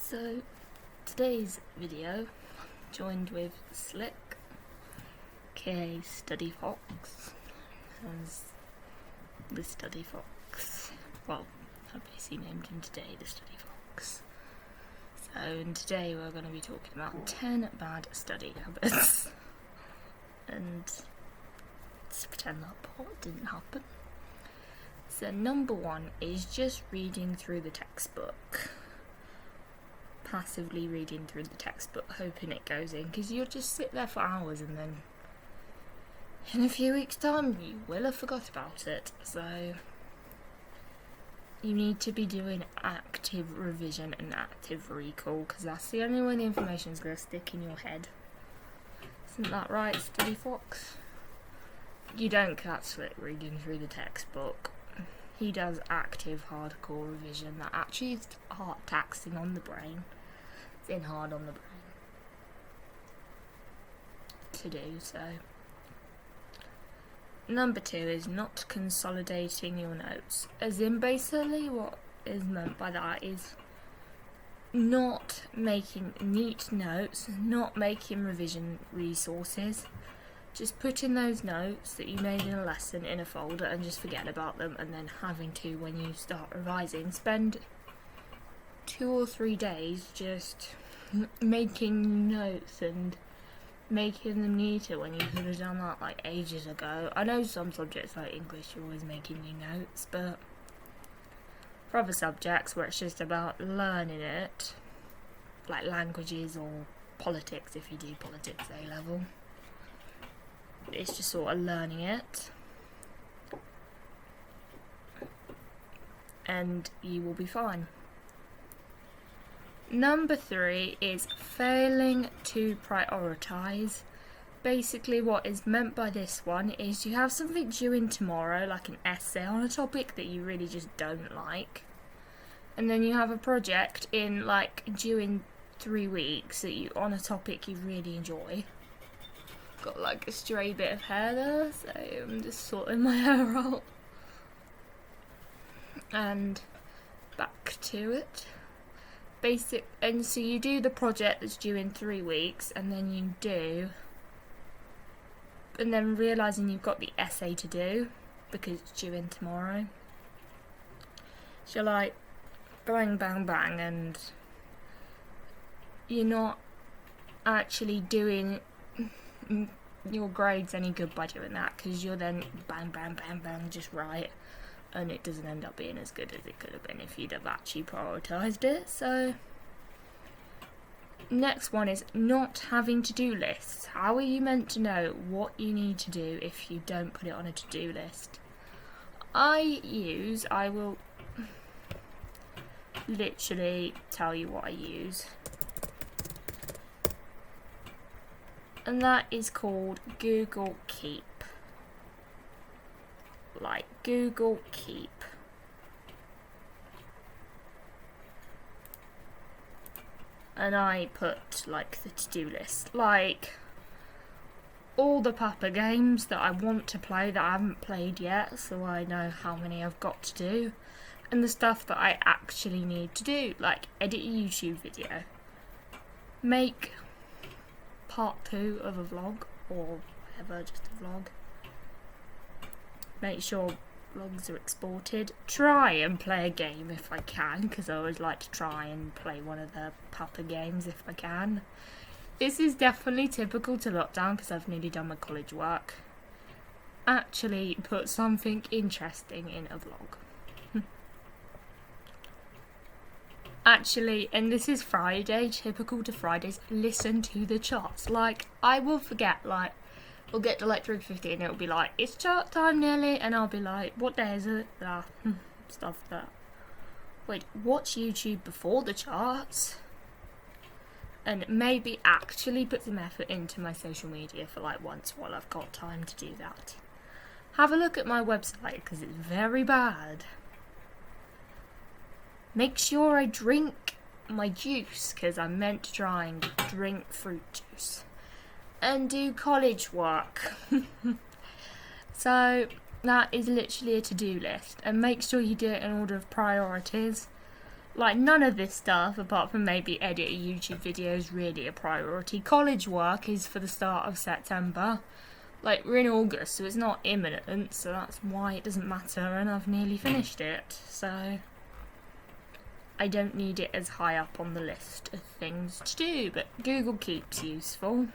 So today's video, joined with Slick, aka Study Fox, as the Study Fox, well, obviously named him today the Study Fox. So today we're going to be talking about 10 bad study habits, and let's pretend that part didn't happen. So number 1 is just reading through the textbook. Passively reading through the textbook, hoping it goes in, because you'll just sit there for hours and then in a few weeks' time you will have forgot about it. So you need to be doing active revision and active recall, because that's the only way the information is going to stick in your head. Isn't that right, Study Fox? You don't catch it reading through the textbook. He does active hardcore revision that actually is hard taxing on the brain. It's in hard on the brain to do so. Number 2 is not consolidating your notes. As in, basically what is meant by that is not making neat notes, not making revision resources. Just putting those notes that you made in a lesson in a folder and just forget about them, and then having to, when you start revising, spend 2 or 3 days just making notes and making them neater when you could have done that like ages ago. I know some subjects like English you're always making new notes, but for other subjects where it's just about learning it, like languages or politics if you do politics A level, it's just sort of learning it, and you will be fine. Number 3 is failing to prioritise. Basically what is meant by this one is you have something due in tomorrow, like an essay on a topic that you really just don't like, and then you have a project in like due in 3 weeks that you on a topic you really enjoy. Got like a stray bit of hair there, so I'm just sorting my hair out. And back to it. And so you do the project that's due in 3 weeks, and then realising you've got the essay to do because it's due in tomorrow. So like bang bang bang, and you're not actually doing your grades any good by doing that, because you're then bang bang bang bang just right, and it doesn't end up being as good as it could have been if you'd have actually prioritised it. So next one is not having to-do lists. How are you meant to know what you need to do if you don't put it on a to-do list? I will literally tell you what I use, and that is called Google Keep. Like Google Keep. And I put like the to-do list, like all the Papa games that I want to play that I haven't played yet, so I know how many I've got to do, and the stuff that I actually need to do, like edit a YouTube video, make part 2 of a vlog, or whatever, just a vlog. Make sure vlogs are exported. Try and play a game if I can, because I always like to try and play one of the Papa games if I can. This is definitely typical to lockdown because I've nearly done my college work. Actually put something interesting in a vlog. Actually, and this is Friday, typical to Fridays, listen to the charts. Like, I will forget, like, we'll get to like 3:50 and it'll be like, it's chart time nearly, and I'll be like, what day is it? Stuff that. Wait, watch YouTube before the charts, and maybe actually put some effort into my social media for like once while I've got time to do that. Have a look at my website because it's very bad. Make sure I drink my juice, because I'm meant to try and drink fruit juice. And do college work. So that is literally a to-do list, and make sure you do it in order of priorities. Like, none of this stuff, apart from maybe editing YouTube videos, is really a priority. College work is for the start of September. Like, we're in August, so it's not imminent, so that's why it doesn't matter, and I've nearly finished it, so I don't need it as high up on the list of things to do, but Google Keep's useful.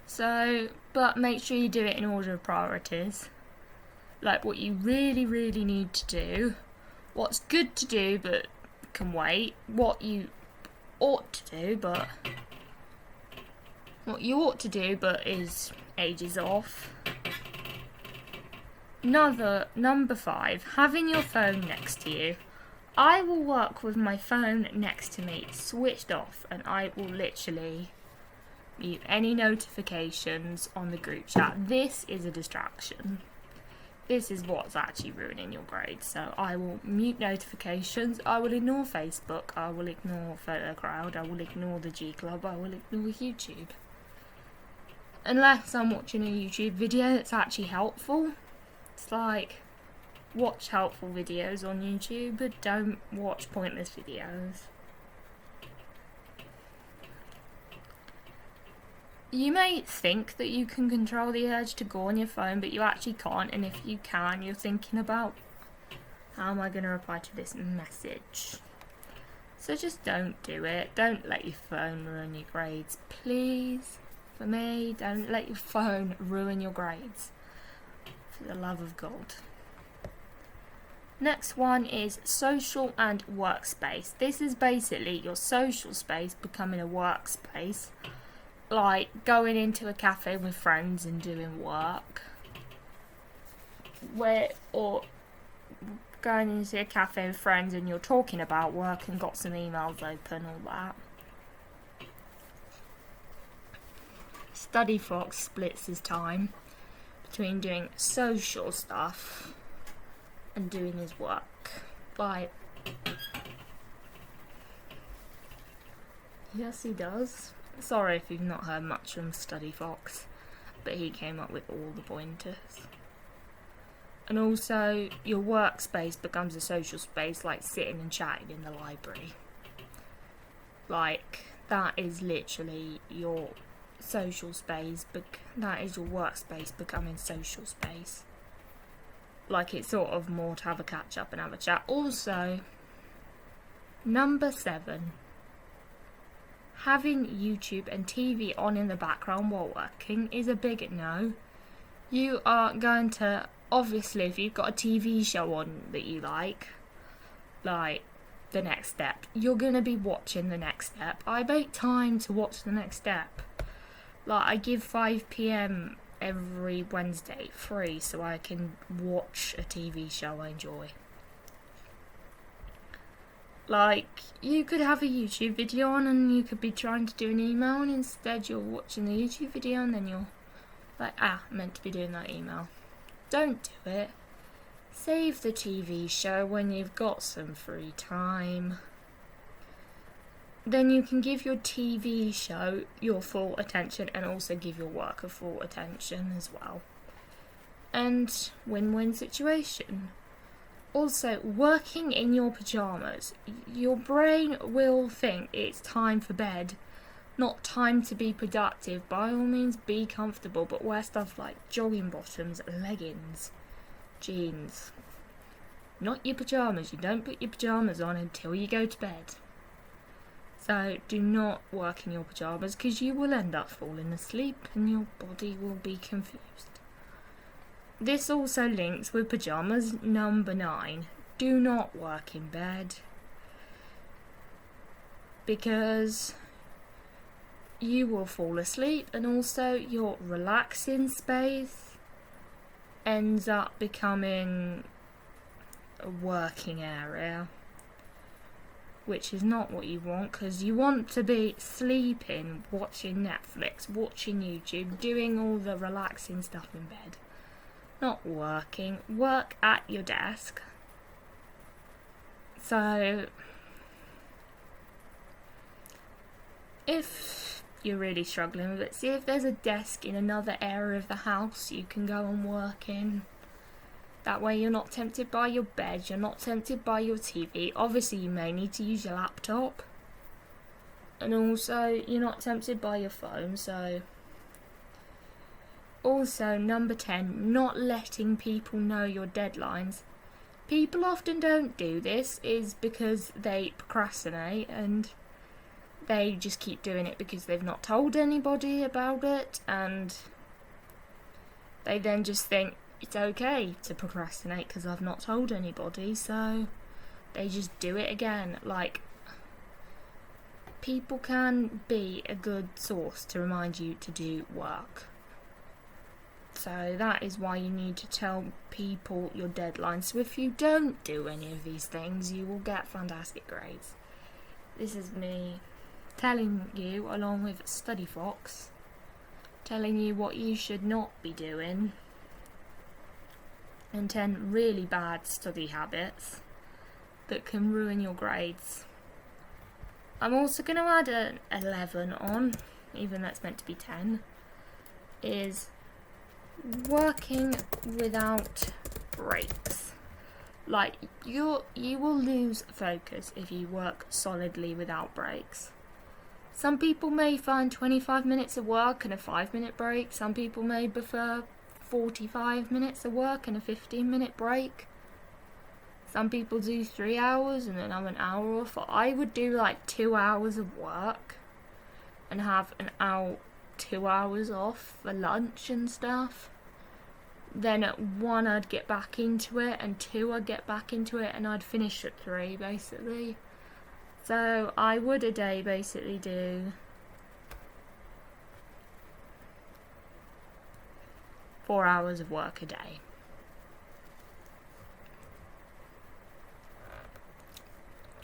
So, but make sure you do it in order of priorities. Like, what you really, really need to do, what's good to do but can wait, what you ought to do but is ages off. Number 5, having your phone next to you. I will work with my phone next to me switched off, and I will literally mute any notifications on the group chat. This is a distraction. This is what's actually ruining your grades. So I will mute notifications, I will ignore Facebook, I will ignore PhotoCrowd, I will ignore the G Club, I will ignore YouTube. Unless I'm watching a YouTube video that's actually helpful. It's like, watch helpful videos on YouTube, but don't watch pointless videos. You may think that you can control the urge to go on your phone, but you actually can't, and if you can, you're thinking about, how am I going to reply to this message? So just don't do it. Don't let your phone ruin your grades, please. For me, don't let your phone ruin your grades. For the love of God. Next one is social and workspace. This is basically your social space becoming a workspace. Like going into a cafe with friends and doing work. Or going into a cafe with friends and you're talking about work and got some emails open, all that. Study Fox splits his time between doing social stuff and doing his work. Like, yes, he does. Sorry if you've not heard much from Study Fox, but he came up with all the pointers. And also, your workspace becomes a social space, like sitting and chatting in the library. Like, that is literally your social space, that is your workspace becoming social space. Like, it's sort of more to have a catch up and have a chat. Also, number 7. Having YouTube and TV on in the background while working is a big no. You are going to, obviously, if you've got a TV show on that you like The Next Step, you're going to be watching The Next Step. I make time to watch The Next Step. Like, I give 5 PM every Wednesday free so I can watch a TV show I enjoy. Like, you could have a YouTube video on and you could be trying to do an email, and instead you're watching the YouTube video and then you're like, I meant to be doing that email. Don't do it. Save the TV show when you've got some free time. Then you can give your TV show your full attention and also give your work a full attention as well. And win-win situation. Also, working in your pyjamas, your brain will think it's time for bed, not time to be productive. By all means, be comfortable, but wear stuff like jogging bottoms, leggings, jeans. Not your pyjamas. You don't put your pyjamas on until you go to bed. So do not work in your pyjamas, because you will end up falling asleep and your body will be confused. This also links with pyjamas. Number 9. Do not work in bed, because you will fall asleep, and also your relaxing space ends up becoming a working area, which is not what you want, because you want to be sleeping, watching Netflix, watching YouTube, doing all the relaxing stuff in bed. Not working. Work at your desk. So, if you're really struggling with it, see if there's a desk in another area of the house you can go and work in. That way you're not tempted by your bed, you're not tempted by your TV. Obviously you may need to use your laptop. And also you're not tempted by your phone, so... Also, number 10, not letting people know your deadlines. People often don't do this is because they procrastinate and they just keep doing it because they've not told anybody about it, and they then just think it's okay to procrastinate because I've not told anybody, so they just do it again. Like, people can be a good source to remind you to do work. So that is why you need to tell people your deadlines. So if you don't do any of these things, you will get fantastic grades. This is me telling you, along with Study Fox, telling you what you should not be doing, and 10 really bad study habits that can ruin your grades. I'm also going to add an 11 on, even though it's meant to be 10, is working without breaks. Like, you will lose focus if you work solidly without breaks. Some people may find 25 minutes of work and a 5-minute break. Some people may prefer 45 minutes of work and a 15-minute break. Some people do 3 hours and then have an hour off. I would do like 2 hours of work and have 2 hours off for lunch and stuff. Then at 1 I'd get back into it, and 2 I'd get back into it, and I'd finish at 3 basically. So I would a day basically do 4 hours of work a day.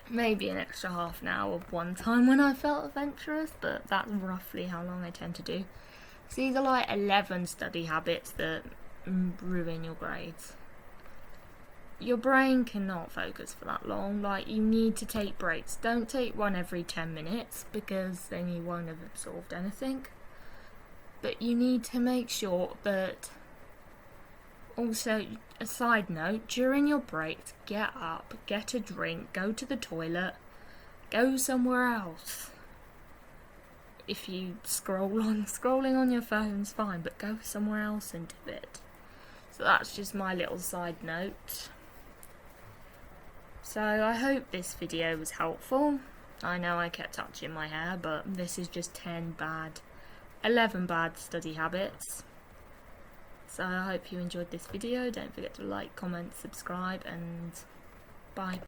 Maybe an extra half an hour one time when I felt adventurous, but that's roughly how long I tend to do. So these are like 11 study habits that ruin your grades. Your brain cannot focus for that long. Like, you need to take breaks. Don't take one every 10 minutes because then you won't have absorbed anything. But you need to make sure that, also, a side note, during your breaks, get up, get a drink, go to the toilet, go somewhere else. If you scrolling on your phone's fine, but go somewhere else and do it. So that's just my little side note. So I hope this video was helpful. I know I kept touching my hair, but this is just 11 bad study habits. So I hope you enjoyed this video. Don't forget to like, comment, subscribe, and bye.